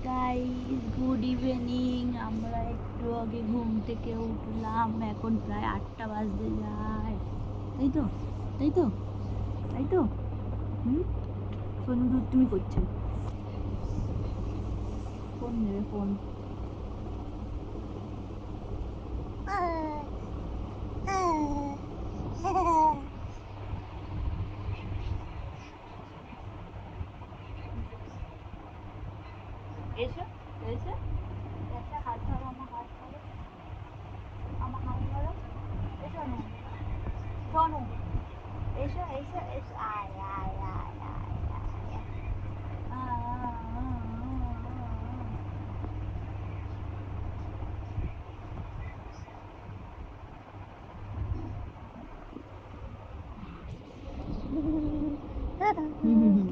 Guys, good evening. আমরা একটু আগে ঘুম থেকে উঠলাম, এখন প্রায় 8টা বাজতে যায়। তাই তো, তাই তো, তাই তো। হুম, সোনু তুমি করছো ফোন নেবে ফোন। এসো এসো এসে হাত ধরো, আমার হাত ধরো, আমার হাত ধরো। এসো নু, সোনু, এসো এসো এসো, আয় আয় আয় আয় আয় আয়। হুম হুম হুম।